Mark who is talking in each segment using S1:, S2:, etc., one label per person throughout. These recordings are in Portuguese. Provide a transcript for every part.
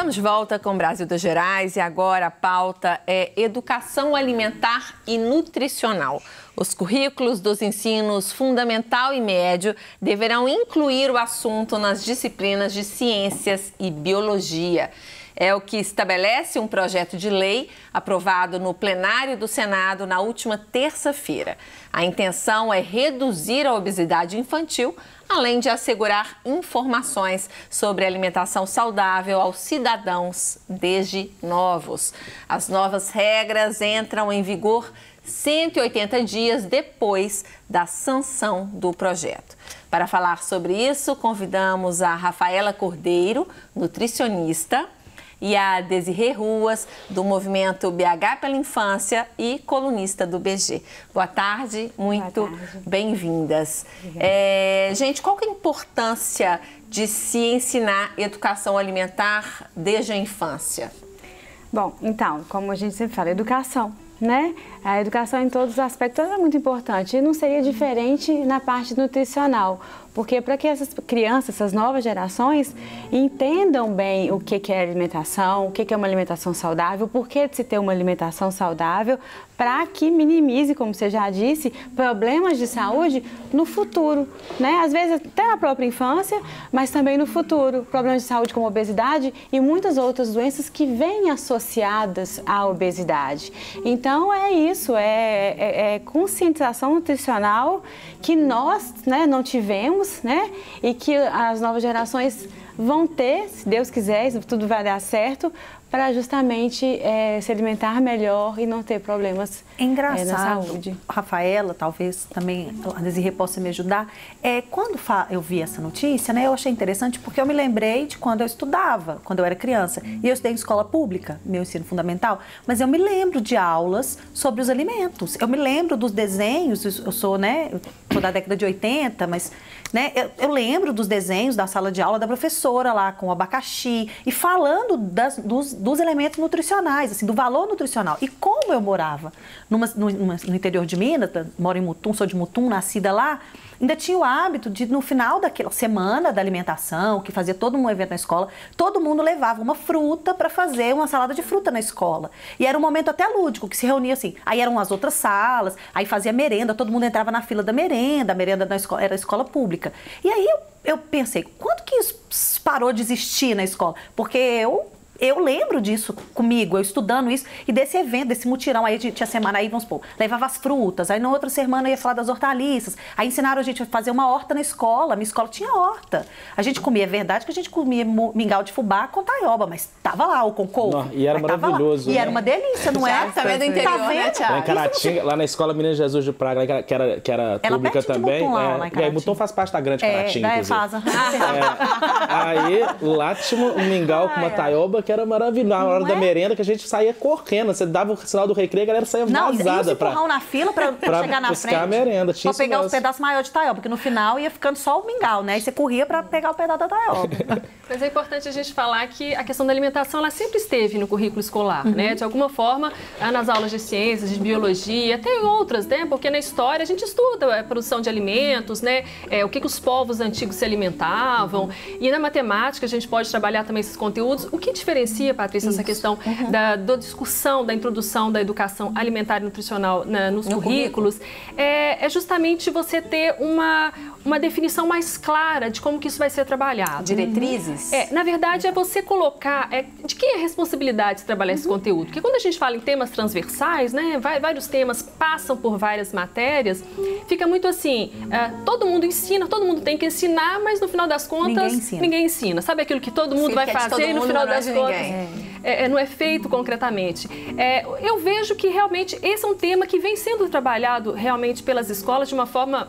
S1: Estamos de volta com o Brasil das Gerais e agora a pauta é educação alimentar e nutricional. Os currículos dos ensinos fundamental e médio deverão incluir o assunto nas disciplinas de ciências e biologia. É o que estabelece um projeto de lei aprovado no plenário do Senado na última terça-feira. A intenção é reduzir a obesidade infantil, além de assegurar informações sobre alimentação saudável aos cidadãos desde novos. As novas regras entram em vigor 180 dias depois da sanção do projeto. Para falar sobre isso, convidamos a Rafaela Cordeiro, nutricionista, e a Desirê Ruas, do movimento BH pela Infância e colunista do BG. Boa tarde, muito bem-vindas. Gente, qual que é a importância de se ensinar educação alimentar desde a infância?
S2: Bom, então, como a gente sempre fala, educação, né? A educação em todos os aspectos é muito importante e não seria diferente na parte nutricional, porque para que essas crianças, essas novas gerações, entendam bem o que é alimentação, o que é uma alimentação saudável, por que de se ter uma alimentação saudável, para que minimize, como você já disse, problemas de saúde no futuro, né? Às vezes até na própria infância, mas também no futuro, problemas de saúde como obesidade e muitas outras doenças que vêm associadas à obesidade. Então é isso, é conscientização nutricional que nós, né, não tivemos, né, e que as novas gerações vão ter, se Deus quiser, tudo vai dar certo, para justamente se alimentar melhor e não ter problemas na saúde.
S3: Rafaela, talvez também a Desirê possa me ajudar. Quando eu vi essa notícia, né, eu achei interessante porque eu me lembrei de quando eu estudava, quando eu era criança. E eu estudei em escola pública, meu ensino fundamental, mas eu me lembro de aulas sobre os alimentos. Eu me lembro dos desenhos, eu sou da década de 80, mas né, eu lembro dos desenhos da sala de aula da professora lá com o abacaxi e falando dos elementos nutricionais, assim, do valor nutricional. E como eu morava no interior de Minas, moro em Mutum, sou de Mutum, nascida lá, ainda tinha o hábito de, no final daquela semana da alimentação, que fazia todo um evento na escola, todo mundo levava uma fruta para fazer uma salada de fruta na escola. E era um momento até lúdico, que se reunia assim. Aí eram as outras salas, aí fazia merenda, todo mundo entrava na fila da merenda, a merenda na escola, era escola pública. E aí eu pensei, quando que isso parou de existir na escola? Porque eu lembro disso comigo, eu estudando isso, e desse evento, desse mutirão, aí tinha semana aí, vamos supor, levava as frutas, aí na outra semana eu ia falar das hortaliças, aí ensinaram a gente a fazer uma horta na escola, minha escola tinha horta. A gente comia, é verdade que a gente comia mingau de fubá com taioba, mas tava lá o com couve.
S4: E era maravilhoso,
S3: né? E era uma delícia, não é?
S1: Tá vendo do interior, né, Thiago?
S4: Lá em Caratinga, lá na escola Menino Jesus de Praga, que era pública também. E aí Mutum faz parte da grande Caratinga, inclusive. Aí lá tinha um mingau com uma taioba que era maravilhoso. Na hora da merenda que a gente saía correndo. Você dava o sinal do recreio, a galera saía vazada
S3: pra na fila pra chegar na frente.
S4: A merenda. Tinha
S3: pra pegar os pedaços maiores de taioba, porque no final ia ficando só o mingau, né? E você corria pra pegar o pedaço da taioba.
S5: Mas é importante a gente falar que a questão da alimentação, ela sempre esteve no currículo escolar, né? De alguma forma, nas aulas de ciências, de biologia, até em outras, né? Porque na história a gente estuda a produção de alimentos, né? O que os povos antigos se alimentavam. E na matemática a gente pode trabalhar também esses conteúdos. O que diferencia, Patrícia, essa questão da discussão, da introdução da educação alimentar e nutricional nos currículos, é justamente você ter uma definição mais clara de como que isso vai ser trabalhado.
S1: Diretrizes?
S5: Na verdade, é você colocar de quem é a responsabilidade de trabalhar esse conteúdo. Porque quando a gente fala em temas transversais, né, vários temas passam por várias matérias, fica muito assim, todo mundo ensina, todo mundo tem que ensinar, mas no final das contas, ninguém ensina. Sabe aquilo que todo mundo vai fazer e no final das contas não é feito concretamente. Eu vejo que realmente esse é um tema que vem sendo trabalhado realmente pelas escolas de uma forma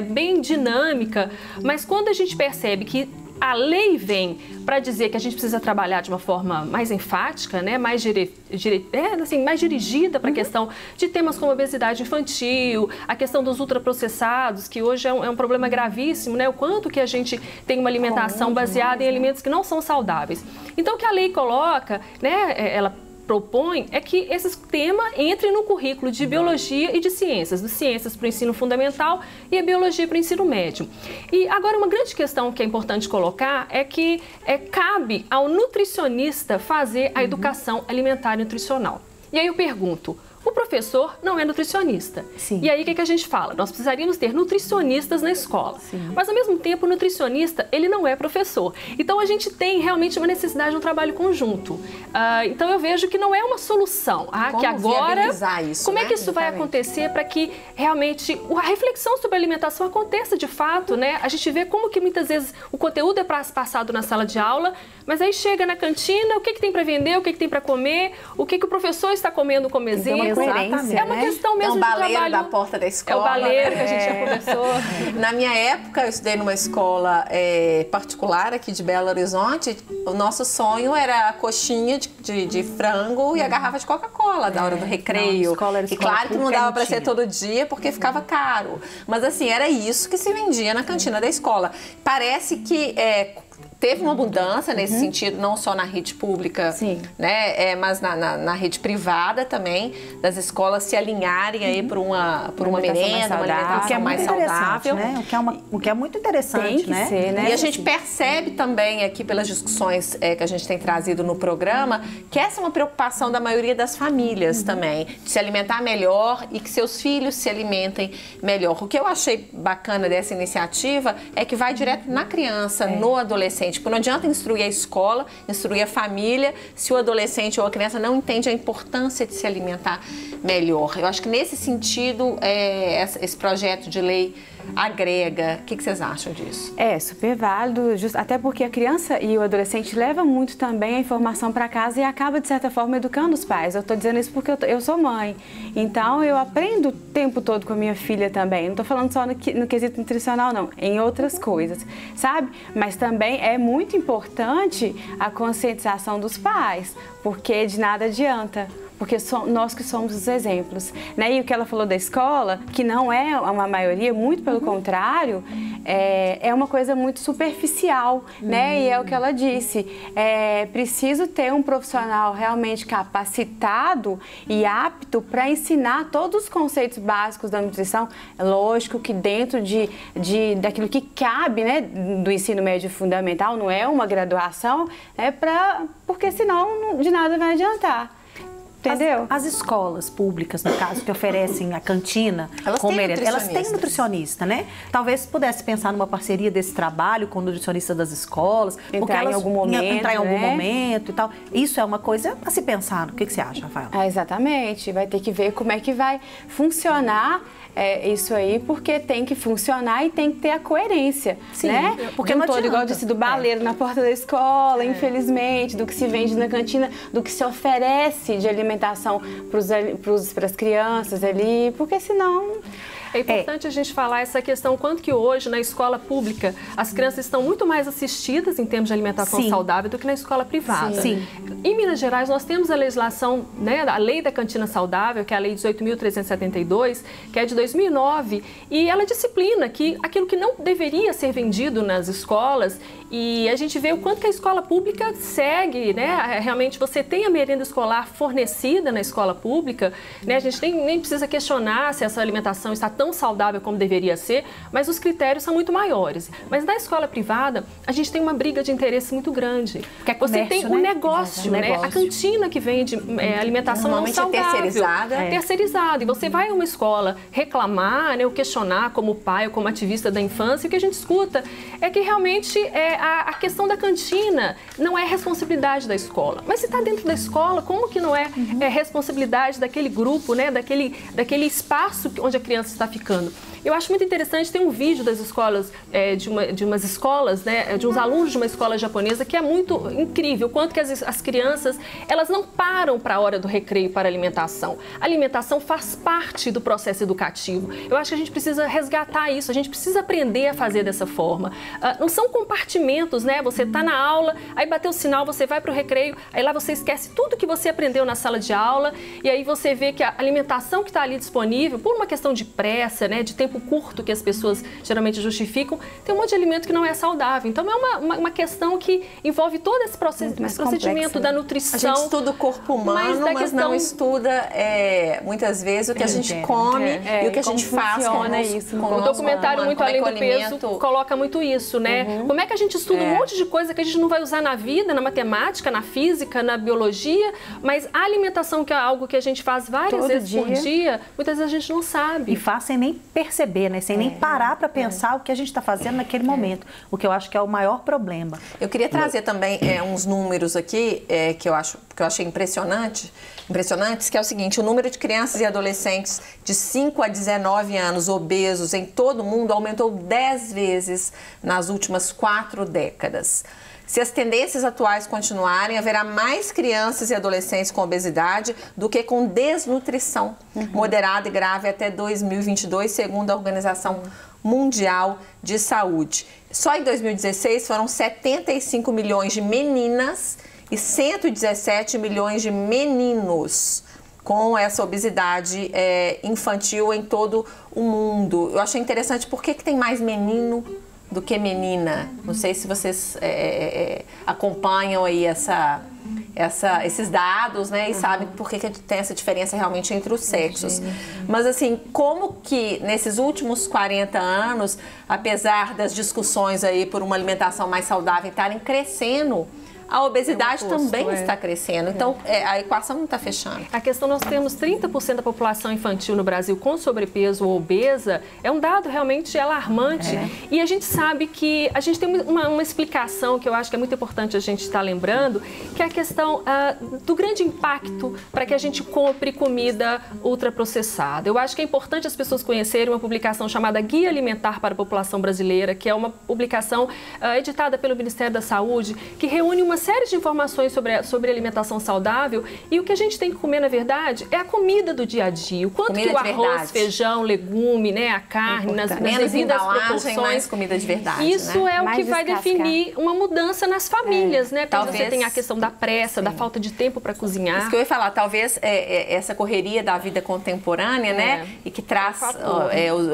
S5: bem dinâmica, mas quando a gente percebe que a lei vem para dizer que a gente precisa trabalhar de uma forma mais enfática, né? mais dirigida para a questão de temas como obesidade infantil, a questão dos ultraprocessados, que hoje é um problema gravíssimo, né? O quanto que a gente tem uma alimentação baseada em alimentos que não são saudáveis. Então, o que a lei coloca, né? Ela propõe é que esse tema entre no currículo de biologia e de ciências para o ensino fundamental e a biologia para o ensino médio. E agora uma grande questão que é importante colocar é que cabe ao nutricionista fazer a educação alimentar e nutricional. E aí eu pergunto, o professor não é nutricionista.
S3: Sim.
S5: E aí o que a gente fala? Nós precisaríamos ter nutricionistas na escola.
S3: Sim.
S5: Mas ao mesmo tempo o nutricionista, ele não é professor. Então a gente tem realmente uma necessidade de um trabalho conjunto. Então eu vejo que não é uma solução.
S1: Que agora, isso,
S5: como é que isso vai acontecer para que realmente a reflexão sobre a alimentação aconteça de fato, né? A gente vê como que muitas vezes o conteúdo é passado na sala de aula, mas aí chega na cantina, o que tem para vender, o que tem para comer, o que o professor está comendo como exemplo. É uma questão mesmo de trabalho.
S1: É o baleiro da porta da escola.
S5: É o baleiro que a gente já conversou.
S1: Na minha época, eu estudei numa escola particular aqui de Belo Horizonte. O nosso sonho era a coxinha de frango e a garrafa de Coca-Cola da hora do recreio. E claro que não dava para ser todo dia porque ficava caro. Mas assim, era isso que se vendia na cantina da escola. Parece que teve uma mudança nesse sentido, não só na rede pública, né, mas na rede privada também, das escolas se alinharem aí por uma merenda, uma alimentação mais saudável.
S3: Né? O que é muito interessante,
S2: tem que ser, né?
S1: E a gente percebe também aqui pelas discussões que a gente tem trazido no programa, que essa é uma preocupação da maioria das famílias também, de se alimentar melhor e que seus filhos se alimentem melhor. O que eu achei bacana dessa iniciativa é que vai direto na criança, no adolescente. Porque não adianta instruir a escola, instruir a família, se o adolescente ou a criança não entende a importância de se alimentar melhor. Eu acho que nesse sentido, esse projeto de lei agrega. O que vocês acham disso?
S2: É super válido, até porque a criança e o adolescente levam muito também a informação para casa e acaba, de certa forma, educando os pais. Eu estou dizendo isso porque eu sou mãe. Então, eu aprendo o tempo todo com a minha filha também. Não estou falando só no quesito nutricional, não. Em outras coisas, sabe? Mas também é muito importante a conscientização dos pais, porque de nada adianta. Porque nós que somos os exemplos, né? E o que ela falou da escola, que não é uma maioria, muito pelo contrário, é uma coisa muito superficial, né? E é o que ela disse, preciso ter um profissional realmente capacitado e apto para ensinar todos os conceitos básicos da nutrição. É lógico que dentro daquilo que cabe, né, do ensino médio fundamental, não é uma graduação, porque senão de nada vai adiantar. Entendeu?
S3: As escolas públicas, no caso, que oferecem a cantina, elas têm nutricionista, né? Talvez pudesse pensar numa parceria desse trabalho com o nutricionista das escolas,
S2: entrar em algum momento
S3: e tal. Isso é uma coisa a se pensar. O que você acha, Rafaela?
S2: Exatamente. Vai ter que ver como é que vai funcionar isso aí, porque tem que funcionar e tem que ter a coerência, né?
S3: Porque não
S2: todo igual disse do baleiro na porta da escola, infelizmente, do que se vende na cantina, do que se oferece de alimentação para as crianças ali, porque senão...
S5: É importante a gente falar essa questão, quanto que hoje na escola pública as crianças estão muito mais assistidas em termos de alimentação saudável do que na escola privada.
S3: Sim.
S5: Em Minas Gerais nós temos a legislação, né, a Lei da Cantina Saudável, que é a Lei 18.372, que é de 2009, e ela disciplina que aquilo que não deveria ser vendido nas escolas, e a gente vê o quanto que a escola pública segue, né? Realmente você tem a merenda escolar fornecida na escola pública, né? A gente nem precisa questionar se essa alimentação está tão saudável como deveria ser, mas os critérios são muito maiores. Mas na escola privada, a gente tem uma briga de interesse muito grande.
S3: Porque
S5: você tem um negócio, né? A cantina que vende alimentação não saudável. Terceirizada. E você vai a uma escola reclamar, né, ou questionar como pai ou como ativista da infância, e o que a gente escuta é que realmente a questão da cantina não é responsabilidade da escola. Mas se está dentro da escola, como que não é responsabilidade daquele grupo, né, daquele espaço onde a criança está ficando? Eu acho muito interessante, tem um vídeo das escolas, de umas escolas, né, de uns alunos de uma escola japonesa, que é muito incrível, o quanto que as crianças, elas não param para a hora do recreio para a alimentação. A alimentação faz parte do processo educativo. Eu acho que a gente precisa resgatar isso, a gente precisa aprender a fazer dessa forma. Não são compartimentos, né? Você está na aula, aí bateu o sinal, você vai para o recreio, aí lá você esquece tudo que você aprendeu na sala de aula, e aí você vê que a alimentação que está ali disponível, por uma questão de pressa, né, de tempo tempo curto que as pessoas geralmente justificam, tem um monte de alimento que não é saudável. Então é uma questão que envolve todo esse procedimento da nutrição.
S1: A gente estuda o corpo humano, mas não estuda muitas vezes o que a gente come e o que a gente faz com
S5: o documentário Muito Além do Peso coloca muito isso, né? Como é que a gente estuda um monte de coisa que a gente não vai usar na vida, na matemática, na física, na biologia, mas a alimentação, que é algo que a gente faz várias vezes por dia, muitas vezes a gente não sabe.
S3: E faz sem nem perceber, né? Sem nem parar para pensar o que a gente está fazendo naquele momento, o que eu acho que é o maior problema.
S1: Eu queria trazer também uns números aqui que eu achei impressionantes, que é o seguinte: o número de crianças e adolescentes de 5 a 19 anos obesos em todo o mundo aumentou 10 vezes nas últimas 4 décadas. Se as tendências atuais continuarem, haverá mais crianças e adolescentes com obesidade do que com desnutrição moderada e grave até 2022, segundo a Organização Mundial de Saúde. Só em 2016 foram 75 milhões de meninas e 117 milhões de meninos com essa obesidade infantil em todo o mundo. Eu achei interessante, por que tem mais menino do que menina? Não sei se vocês acompanham aí esses dados, né? E sabem por que tem essa diferença realmente entre os sexos. Mas assim, como que nesses últimos 40 anos, apesar das discussões aí por uma alimentação mais saudável estarem crescendo, a obesidade também está crescendo. Então, a equação não está fechando.
S5: A questão, nós temos 30% da população infantil no Brasil com sobrepeso ou obesa, é um dado realmente alarmante. E a gente sabe que a gente tem uma explicação que eu acho que é muito importante a gente estar lembrando, que é a questão do grande impacto para que a gente compre comida ultraprocessada. Eu acho que é importante as pessoas conhecerem uma publicação chamada Guia Alimentar para a População Brasileira, que é uma publicação editada pelo Ministério da Saúde, que reúne uma série de informações sobre alimentação saudável, e o que a gente tem que comer, na verdade, é a comida do dia a dia. O quanto que o arroz, feijão, legume, né, a carne, nas devidas proporções.
S1: Mais comida de verdade.
S5: Isso é o que vai definir uma mudança nas famílias, né? Quando você tem a questão da pressa, da falta de tempo para cozinhar.
S1: Isso que eu ia falar, talvez essa correria da vida contemporânea, né, e que traz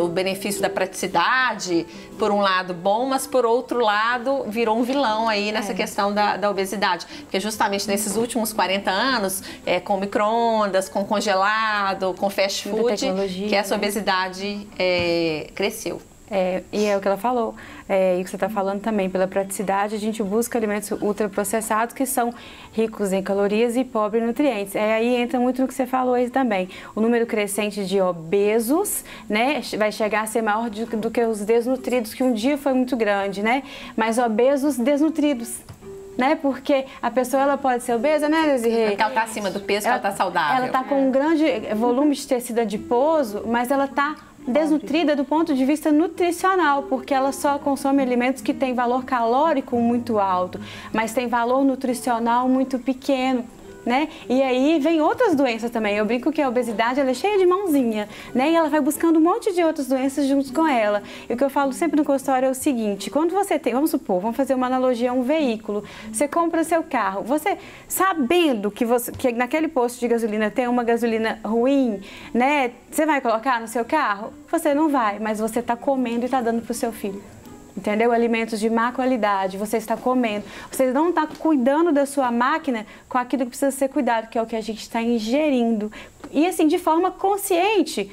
S1: o benefício da praticidade, por um lado bom, mas por outro lado virou um vilão aí nessa questão da obesidade, porque justamente nesses últimos 40 anos, com micro-ondas, com congelado, com fast food, que essa obesidade cresceu.
S2: E é o que ela falou, e o que você está falando também, pela praticidade, a gente busca alimentos ultraprocessados que são ricos em calorias e pobres em nutrientes. Aí entra muito no que você falou aí também. O número crescente de obesos, né, vai chegar a ser maior do que os desnutridos, que um dia foi muito grande, né? Mas obesos desnutridos. Né? Porque a pessoa ela pode ser obesa, né, Desirê?
S1: Porque ela está acima do peso, ela está saudável.
S2: Ela está com um grande volume de tecido adiposo, mas ela está desnutrida do ponto de vista nutricional, porque ela só consome alimentos que têm valor calórico muito alto, mas tem valor nutricional muito pequeno. Né? E aí vem outras doenças também. Eu brinco que a obesidade ela é cheia de mãozinha, né? E ela vai buscando um monte de outras doenças junto com ela. E o que eu falo sempre no consultório é o seguinte: quando você tem, vamos supor, vamos fazer uma analogia a um veículo. Você compra seu carro, você sabendo que naquele posto de gasolina tem uma gasolina ruim, né? Você vai colocar no seu carro? Você não vai, mas você está comendo e está dando para o seu filho. Entendeu? Alimentos de má qualidade, você está comendo. Você não está cuidando da sua máquina com aquilo que precisa ser cuidado, que é o que a gente está ingerindo. E assim, de forma consciente,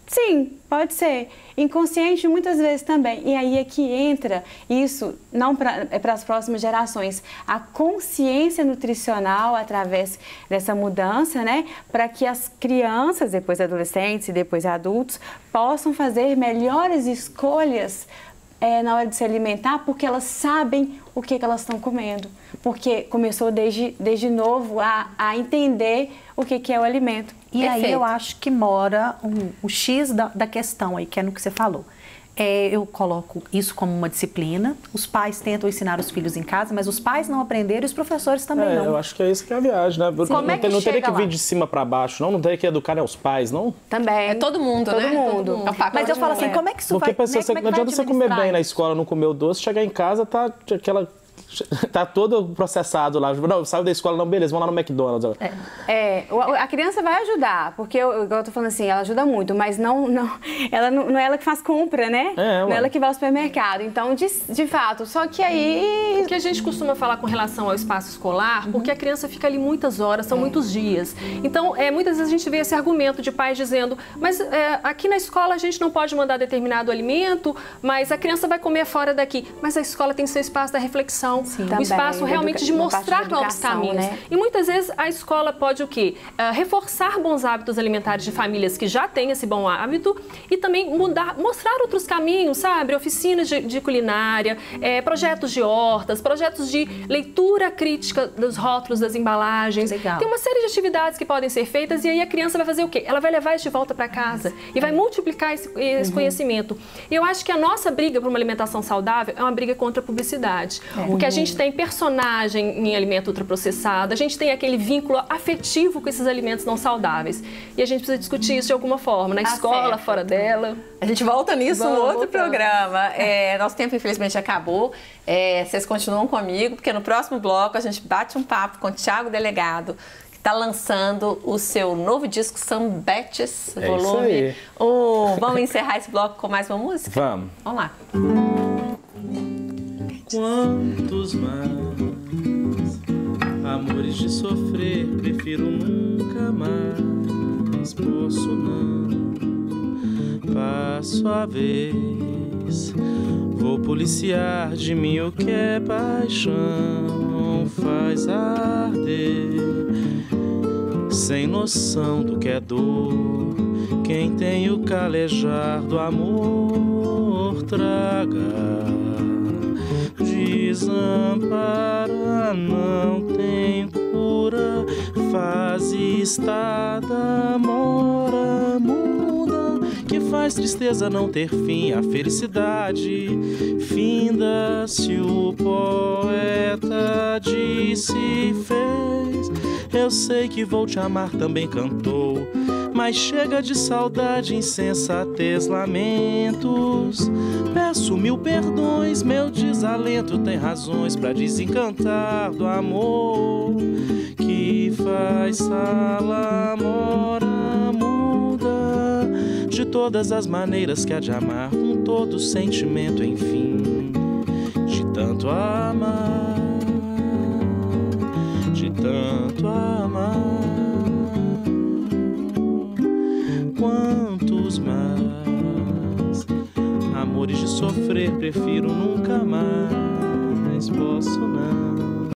S2: sim, pode ser. Inconsciente muitas vezes também. E aí é que entra isso, não para as próximas gerações, a consciência nutricional através dessa mudança, né? Para que as crianças, depois adolescentes e depois adultos, possam fazer melhores escolhas na hora de se alimentar, porque elas sabem o que elas estão comendo. Porque começou desde novo a entender o que é o alimento.
S3: E aí eu acho que mora o X da questão aí, que é no que você falou. Eu coloco isso como uma disciplina. Os pais tentam ensinar os filhos em casa, mas os pais não aprenderam e os professores também não.
S4: Eu acho que é isso que é a viagem, né? Não teria que vir de cima para baixo, não teria que educar os pais, não?
S2: Também.
S1: É todo mundo, né?
S2: Todo mundo.
S3: Mas eu falo assim, como é que isso
S4: porque
S3: vai...
S4: não adianta você comer bem na escola, não comer o doce, chegar em casa, tá aquela tá todo processado lá. Não, saiu da escola, não, beleza, vamos lá no McDonald's.
S2: A criança vai ajudar, porque eu tô falando assim, ela ajuda muito, mas não é ela que faz compra, né? Não é ela que vai ao supermercado. Então, de fato, só que aí...
S5: O que a gente costuma falar com relação ao espaço escolar, porque a criança fica ali muitas horas, são muitos dias. Então, muitas vezes a gente vê esse argumento de pais dizendo, mas aqui na escola a gente não pode mandar determinado alimento, mas a criança vai comer fora daqui. Mas a escola tem seu espaço da reflexão, o espaço realmente de mostrar novos caminhos. Né? E muitas vezes a escola pode o quê? Reforçar bons hábitos alimentares de famílias que já têm esse bom hábito e também mostrar outros caminhos, sabe? Oficinas de culinária, projetos de hortas, projetos de leitura crítica dos rótulos das embalagens.
S3: Legal.
S5: Tem uma série de atividades que podem ser feitas e aí a criança vai fazer o quê? Ela vai levar isso de volta para casa e vai multiplicar esse conhecimento. E eu acho que a nossa briga por uma alimentação saudável é uma briga contra a publicidade. Porque a gente tem personagem em alimento ultraprocessado, a gente tem aquele vínculo afetivo com esses alimentos não saudáveis. E a gente precisa discutir isso de alguma forma, na escola, fora dela.
S1: A gente volta nisso no outro programa. Nosso tempo, infelizmente, acabou. Vocês continuam comigo, porque no próximo bloco a gente bate um papo com o Thiago Delegado, que está lançando o seu novo disco, Sambetes, volume 1. Vamos encerrar esse bloco com mais uma música?
S4: Vamos.
S1: Vamos lá.
S4: Quantos mais amores de sofrer, prefiro nunca mais, posso não, passo a vez, vou policiar de mim o que é paixão, faz arder, sem noção do que é dor, quem tem o calejar do amor traga. Desampara, não tem cura, fase estada, mora, muda, que faz tristeza não ter fim, a felicidade finda, se o poeta disse fez, eu sei que vou te amar, também cantou, mas chega de saudade, insensatez, lamentos, peço 1000 perdões, meu desalento tem razões pra desencantar do amor que faz sala, mora, muda, de todas as maneiras que há de amar, com todo sentimento, enfim, de tanto amar, de tanto amar. Quantos mais amores de sofrer, prefiro nunca mais, posso não,